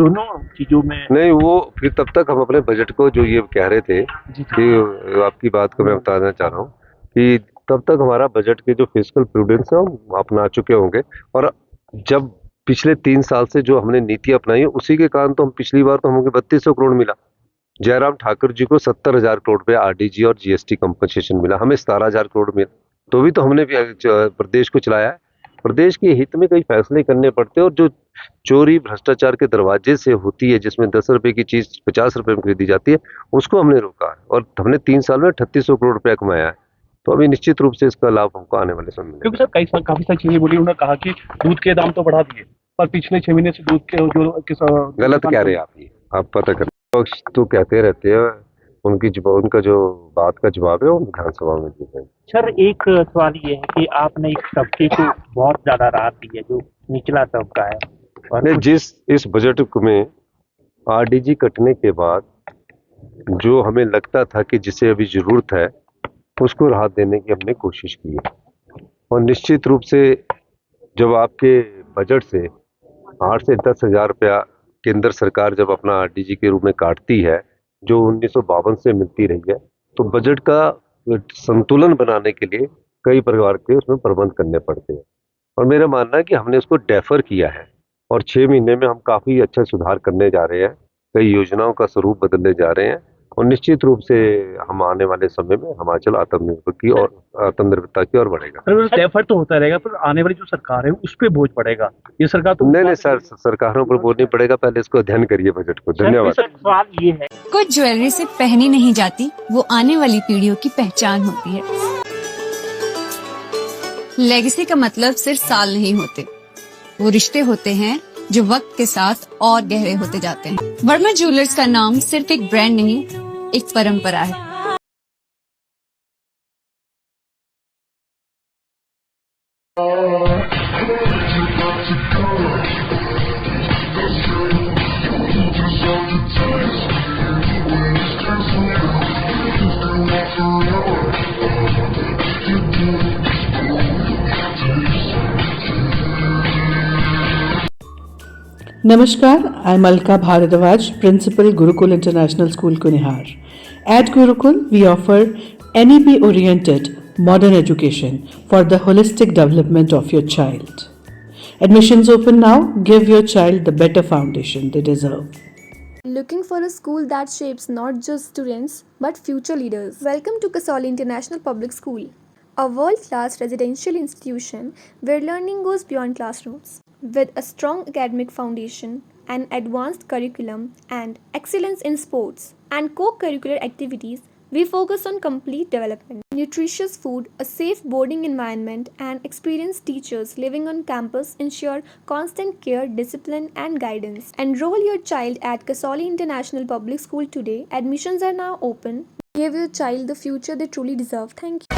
दोनों चीजों में। नहीं, वो फिर तब तक हम अपने बजट को, जो ये कह रहे थे कि आपकी बात को मैं बताना चाह रहा हूँ कि तब तक हमारा बजट के जो फिस्कल प्रूडेंस है हम अपना चुके होंगे। और जब पिछले 3 साल से जो हमने नीति अपनाई है, उसी के कारण तो हम पिछली बार तो हमें 3200 करोड़ मिला। जयराम ठाकुर जी को 70,000 करोड़ रुपए आरडीजी और जीएसटी कंपनसेशन मिला, हमें 17,000 करोड़ मिला। तो भी तो हमने भी प्रदेश को चलाया है। प्रदेश के हित में कई फैसले करने पड़ते हैं, और जो चोरी भ्रष्टाचार के दरवाजे से होती है, जिसमें 10 रुपए की चीज 50 रुपए में खरीदी जाती है, उसको हमने रोका है। और हमने 3 साल में 3800 करोड़ रुपया कमाया है। तो अभी निश्चित रूप से इसका लाभ हमको आने वाले समय में क्योंकि सर काफी सारी चीजें बोली, उन्होंने कहा कि दूध के दाम तो बढ़ा दिए, पर पिछले 6 महीने से दूध के जो गलत कह रहे हैं आप। ये आप पता कर, पक्ष तो कहते रहते हैं, उनका जो बात का जवाब है वो विधानसभा में देते हैं। सर एक सवाल ये है कि आपने एक तबके को बहुत ज्यादा राहत दी है, जो निचला तबका है, और इस बजट में आरडीजी कटने के बाद जो हमें लगता था कि जिसे अभी जरूरत है, उसको राहत देने की हमने कोशिश की है। और निश्चित रूप से जब आपके बजट से 8 से 10,000 रुपया केंद्र सरकार जब अपना आरडीजी के रूप में काटती है, जो 1952 से मिलती रही है, तो बजट का संतुलन बनाने के लिए कई प्रकार के उसमें प्रबंध करने पड़ते हैं। और मेरा मानना है कि हमने उसको डेफर किया है, और 6 महीने में हम काफी अच्छा सुधार करने जा रहे हैं, कई योजनाओं का स्वरूप बदलने जा रहे हैं। और निश्चित रूप से हम आने वाले समय में हिमाचल आत्मनिर्भरता की ओर बढ़ेगा। डेफर तो होता रहेगा, पर आने वाली जो सरकार है उस पर बोझ पड़ेगा। ये सरकार तो नहीं सर, सरकारों पर बोझ नहीं पड़ेगा, पहले इसको अध्ययन करिए बजट को। धन्यवाद। सवाल ये है, कुछ ज्वेलरी सिर्फ पहनी नहीं जाती, वो आने वाली पीढ़ियों की पहचान होती है। लेगेसी का मतलब सिर्फ साल नहीं होते, वो रिश्ते होते हैं जो वक्त के साथ और गहरे होते जाते हैं। वर्मा ज्वेलर्स का नाम सिर्फ एक ब्रांड नहीं, एक परंपरा है। Namaskar, I'm Alka Bharadwaj, Principal Gurukul International School, Kunihar. At Gurukul, we offer NEP-oriented modern education for the holistic development of your child. Admissions open now. Give your child the better foundation they deserve. Looking for a school that shapes not just students but future leaders? Welcome to Kasoli International Public School, a world-class residential institution where learning goes beyond classrooms. With a strong academic foundation, an advanced curriculum, and excellence in sports and co-curricular activities, we focus on complete development. Nutritious food, a safe boarding environment, and experienced teachers living on campus ensure constant care, discipline, and guidance. Enroll your child at Kasoli International Public School today. Admissions are now open. Give your child the future they truly deserve. Thank you.